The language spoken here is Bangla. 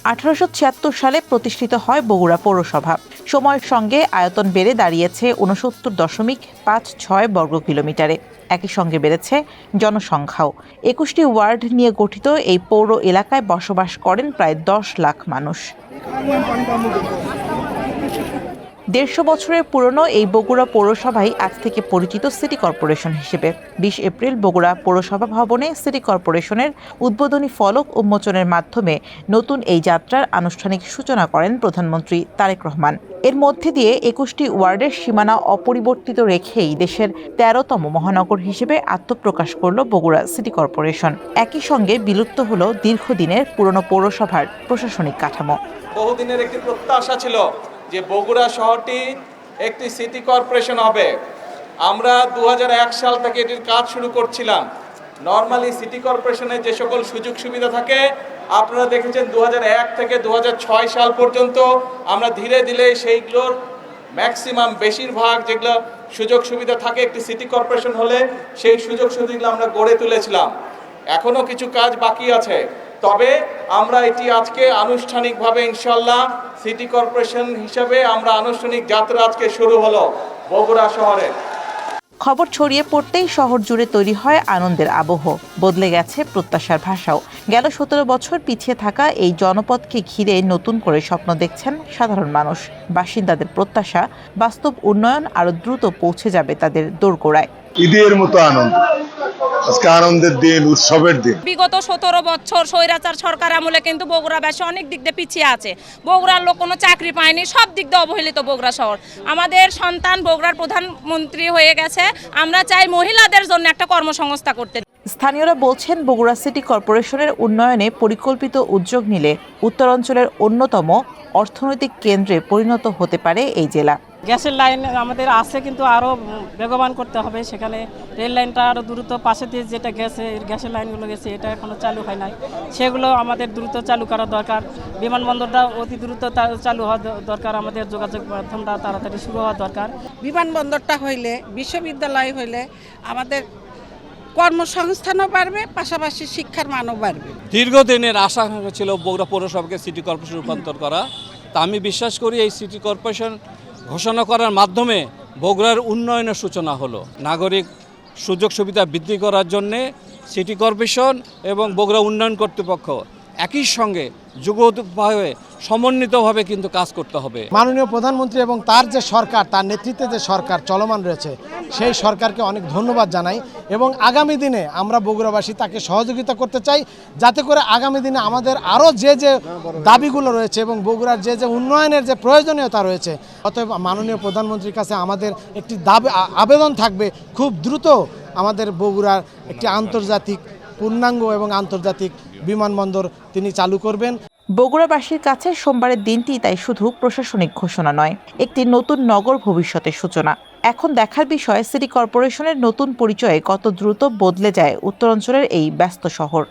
1876 সালে প্রতিষ্ঠিত হয় বগুড়া পৌরসভা। সময়ের সঙ্গে আয়তন বেড়ে দাঁড়িয়েছে 69.56 বর্গ কিলোমিটারে। একই সঙ্গে বেড়েছে জনসংখ্যাও। 21টি ওয়ার্ড নিয়ে গঠিত এই পৌর এলাকায় বসবাস করেন প্রায় 10 লাখ মানুষ। 150 বছরের পুরনো এই বগুড়া পৌরসভাই আজ থেকে পরিচিত সিটি কর্পোরেশন হিসেবে। 20 এপ্রিল বগুড়া পৌরসভা ভবনে সিটি কর্পোরেশনের উদ্বোধনী ফলক উন্মোচনের মাধ্যমে নতুন এই যাত্রার আনুষ্ঠানিক সূচনা করেন প্রধানমন্ত্রী তারেক রহমান। এর মধ্যে দিয়ে 21টি ওয়ার্ডের সীমানা অপরিবর্তিত রেখেই দেশের 13তম মহানগর হিসেবে আত্মপ্রকাশ করল বগুড়া সিটি কর্পোরেশন। একই সঙ্গে বিলুপ্ত হলো দীর্ঘদিনের পুরনো পৌরসভার প্রশাসনিক কাঠামো। বহুদিনের একটি প্রত্যাশা ছিল যে বগুড়া শহরটি একটি সিটি কর্পোরেশন হবে। আমরা 2001 সাল থেকে এটির কাজ শুরু করছিলাম। নর্মালি সিটি কর্পোরেশনের যে সকল সুযোগ সুবিধা থাকে আপনারা দেখেছেন 2001 থেকে 2006 সাল পর্যন্ত আমরা ধীরে ধীরে সেইগুলোর ম্যাক্সিমাম বেশিরভাগ যেগুলো সুযোগ সুবিধা থাকে একটি সিটি কর্পোরেশন হলে সেই সুযোগ সুবিধাগুলো আমরা গড়ে তুলেছিলাম। এখনো কিছু কাজ বাকি আছে, তবে আমরা এটি আজকে আনুষ্ঠানিকভাবে ইনশাল্লাহ সিটি কর্পোরেশন হিসেবে আমরা আনুষ্ঠানিক যাত্রা আজকে শুরু হলো বগুড়া শহরে। খবর ছড়িয়ে পড়তেই শহর জুড়ে তৈরি হয় আনন্দের আবহ। বদলে গেছে প্রত্যাশার ভাষাও। গেল 17 বছর পিছিয়ে থাকা এই জনপদকে ঘিরে নতুন করে স্বপ্ন দেখছেন সাধারণ মানুষ। বাসিন্দাদের প্রত্যাশা, বাস্তব উন্নয়ন আরো দ্রুত পৌঁছে যাবে তাদের দোরগোড়ায়। ঈদের মতো আনন্দ, আজকে আনন্দের দিন, উৎসবের দিন। বিগত 17 বছর স্বৈরাচার সরকার আমলে কিন্তু বগুড়াবাসী অনেক দিক দিয়ে পিছিয়ে আছে। বগুড়ার লোক কোনো চাকরি পায়নি, সব দিক দিয়ে অবহেলিত বগুড়া শহর। আমাদের সন্তান বগুড়ার প্রধানমন্ত্রী হয়ে গেছে, আমরা চাই মহিলাদের জন্য একটা কর্মসংস্থান করতে। স্থানীয়রা বলছেন বগুড়া সিটি কর্পোরেশনের উন্নয়নে পরিকল্পিত উদ্যোগ নিলে উত্তরাঞ্চলের অন্যতম অর্থনৈতিক কেন্দ্রে পরিণত হতে পারে এই জেলা। গ্যাসের লাইন আমাদের আছে, কিন্তু আরও বেগবান করতে হবে। সেখানে রেল লাইনটা আরও দ্রুত, পাশে দিয়ে যেটা গ্যাসের লাইনগুলো গেছে এটা এখনও চালু হয় নাই, সেগুলো আমাদের দ্রুত চালু করা দরকার। বিমানবন্দরটা অতি দ্রুত চালু হওয়া দরকার, আমাদের যোগাযোগ মাধ্যমটা তাড়াতাড়ি শুরু হওয়া দরকার। বিমানবন্দরটা হইলে, বিশ্ববিদ্যালয় হইলে আমাদের কর্মসংস্থানও বাড়বে, পাশাপাশি শিক্ষার মানও বাড়বে। দীর্ঘদিনের আশা ছিল বগুড়া পৌরসভাকে সিটি কর্পোরেশন রূপান্তর করা। তা আমি বিশ্বাস করি এই সিটি কর্পোরেশন ঘোষণা করার মাধ্যমে বগুড়ার উন্নয়নের সূচনা হলো। নাগরিক সুযোগ সুবিধা বৃদ্ধি করার জন্যে সিটি কর্পোরেশন এবং বগুড়া উন্নয়ন কর্তৃপক্ষ একই সঙ্গে যুগোপায়ে সমন্বিতভাবে কিন্তু কাজ করতে হবে। মাননীয় প্রধানমন্ত্রী এবং তার যে সরকার, তার নেতৃত্বে যে সরকার চলমান রয়েছে, সেই সরকারকে অনেক ধন্যবাদ জানাই এবং আগামী দিনে আমরা বগুড়াবাসী তাকে সহযোগিতা করতে চাই, যাতে করে আগামী দিনে আমাদের আরও যে দাবিগুলো রয়েছে এবং বগুড়ার যে উন্নয়নের যে প্রয়োজনীয়তা রয়েছে, অতএব মাননীয় প্রধানমন্ত্রীর কাছে আমাদের একটি আবেদন থাকবে, খুব দ্রুত আমাদের বগুড়ার একটি আন্তর্জাতিক পূর্ণাঙ্গ এবং আন্তর্জাতিক বিমানবন্দর তিনি চালু করবেন। বগুড়াবাসীর কাছে সোমবারের দিনটি তাই শুধু প্রশাসনিক ঘোষণা নয়, একটি নতুন নগর ভবিষ্যতের সূচনা। এখন দেখার বিষয় সিটি কর্পোরেশনের নতুন পরিচয়ে কত দ্রুত বদলে যায় উত্তরাঞ্চলের এই ব্যস্ত শহর।